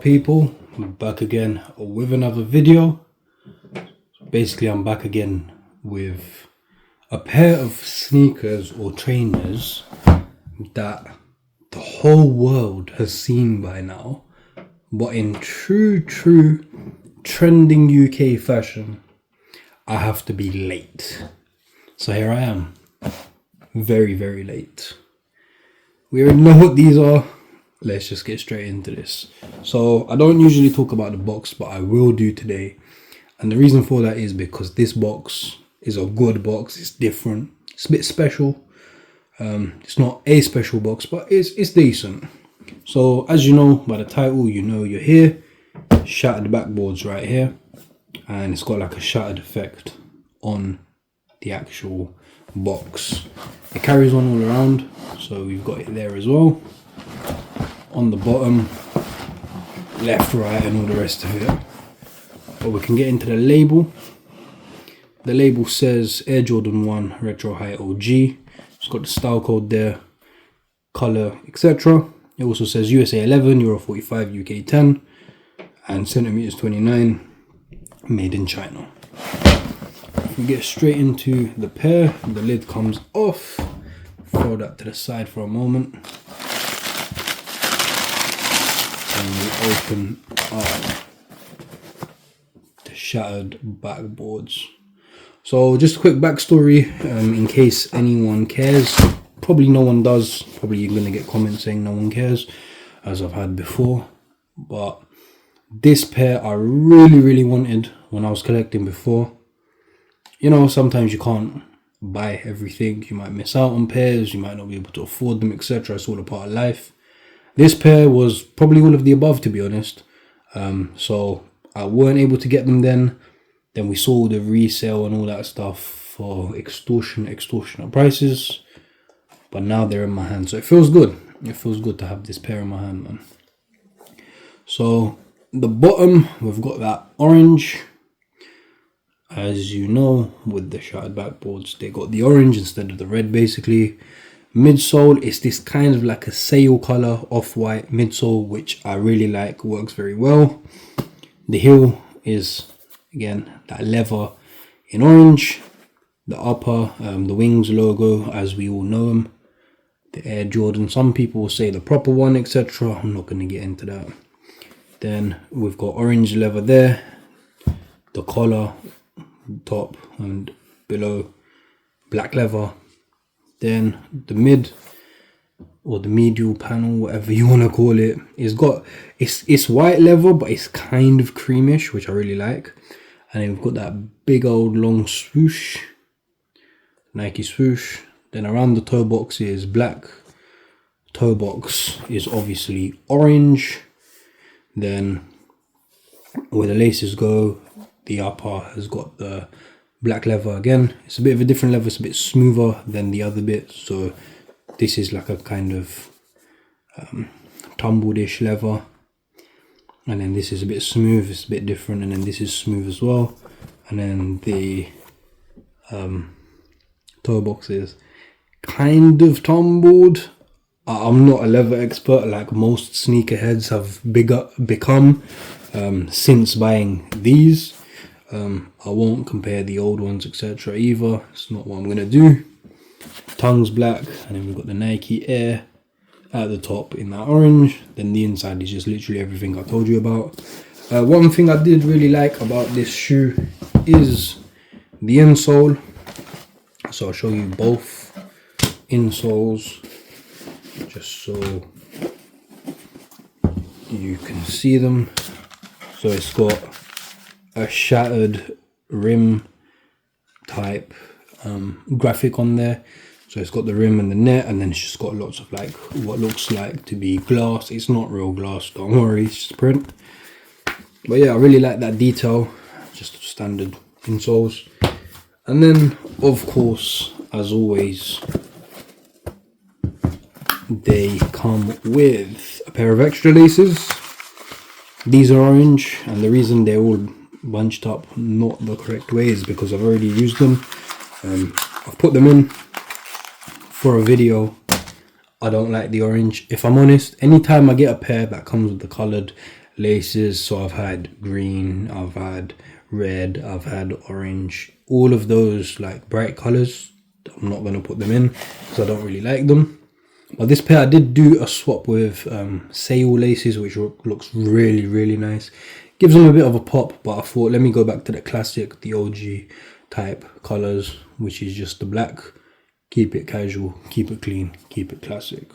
people? I'm back again with another video. Basically, I'm back again with a pair of sneakers or trainers that the whole world has seen by now, but in true trending UK fashion, I have to be late. So here I am, very late. We already know what these are. Let's just get straight into this. So I don't usually talk about the box, but I will do today. And the reason for that is because this box is a good box. It's different. It's a bit special. It's not a special box, but it's decent. So as you know by the title, you know you're here. Shattered Backboards right here. And it's got like a shattered effect on the actual box. It carries on all around. So we've got it there as well. On the bottom, left, right, and all the rest of it. But we can get into the label. The label says Air Jordan 1 Retro High OG. It's got the style code there, color, etc. It also says USA 11, Euro 45, UK 10, and centimeters 29, made in China. If we get straight into the pair, the lid comes off. Throw that to the side for a moment. And we open up the Shattered Backboards. So just a quick backstory, in case anyone cares. Probably no one does. Probably you're gonna get comments saying no one cares, as I've had before. But this pair I really wanted when I was collecting before. You know, sometimes you can't buy everything. You might miss out on pairs. You might not be able to afford them, etc. It's all a part of life. This pair was probably all of the above, to be honest. So I weren't able to get them then. Then we saw the resale and all that stuff for extortionate prices. But now they're in my hand. So it feels good. It feels good to have this pair in my hand, man. So the bottom, we've got that orange. As you know, with the Shattered Backboards, they got the orange instead of the red, basically. Midsole is this kind of like a sail color, off-white midsole, which I really like, works very well. The heel is, again, that leather in orange. The upper, the wings logo, as we all know them. The Air Jordan, some people will say the proper one, etc. I'm not going to get into that. Then we've got orange leather there. The collar, top and below, black leather. Then the mid or the medial panel, whatever you want to call it, it's white leather, but it's kind of creamish, which I really like. And then we've got that big old long swoosh, Nike swoosh. Then around the toe box is black. Toe box is obviously orange. Then where the laces go, the upper has got the black leather again. It's a bit of a different leather. It's a bit smoother than the other bit. So this is like a kind of tumbled-ish leather. And then this is a bit smooth. It's a bit different. And then this is smooth as well. And then the toe box is kind of tumbled. I'm not a leather expert like most sneakerheads have become since buying these. I won't compare the old ones, etc. either. It's not what I'm going to do. Tongue's black, and then we've got the Nike Air at the top in that orange. Then the inside is just literally everything I told you about. One thing I did really like about this shoe is the insole. So I'll show you both insoles, just so you can see them. So it's got a shattered rim type graphic on there. So it's got the rim and the net, and then it's just got lots of like what looks like to be glass. It's not real glass, don't worry, it's just print. But yeah, I really like that detail, just standard insoles. And then of course, as always, they come with a pair of extra laces. These are orange, and the reason they're all bunched up not the correct way is because I've already used them. I've put them in for a video. I don't like the orange, if I'm honest. Anytime I get a pair that comes with the coloured laces. So I've had green, I've had red, I've had orange, all of those like bright colors. I'm not going to put them in because I don't really like them. But this pair I did do a swap with sail laces, which looks really nice. Gives them a bit of a pop, but I thought let me go back to the classic, the OG type colors, which is just the black. Keep it casual, keep it clean, keep it classic.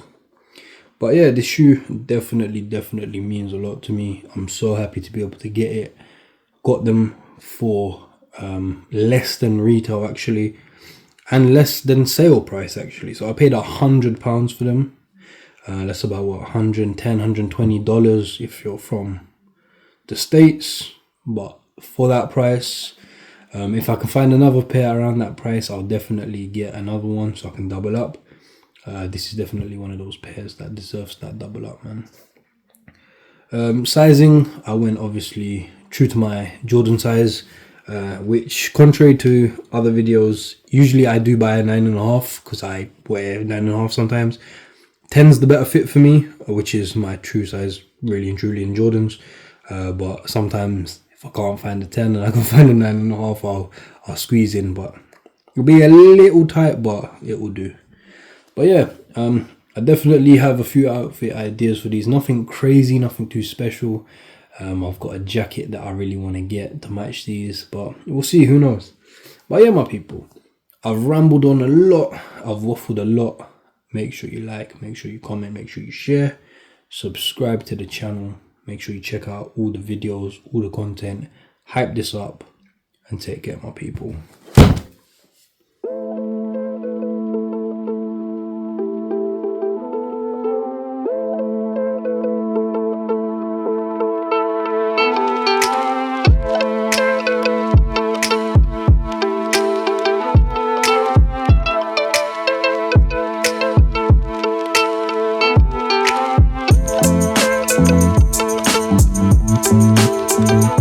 But yeah, this shoe definitely means a lot to me. I'm so happy to be able to get it. Got them for less than retail actually, and less than sale price actually. So I paid £100 for them. That's about what, $110, $120 if you're from the States. But for that price, if I can find another pair around that price, I'll definitely get another one so I can double up. This is definitely one of those pairs that deserves that double up, man. Sizing, I went obviously true to my Jordan size, which contrary to other videos, usually I do buy a 9.5 because I wear 9.5 sometimes. 10's the better fit for me, which is my true size really and truly in Jordans. But sometimes if I can't find a 10 and I can find a 9.5, I'll squeeze in, but it'll be a little tight, but it will do. But yeah, I definitely have a few outfit ideas for these. Nothing crazy, nothing too special. I've got a jacket that I really want to get to match these, but we'll see, who knows. But yeah, my people, I've rambled on a lot, I've waffled a lot. Make sure you like, make sure you comment, make sure you share, subscribe to the channel, make sure you check out all the videos, all the content, hype this up, and take care, my people. Thank you.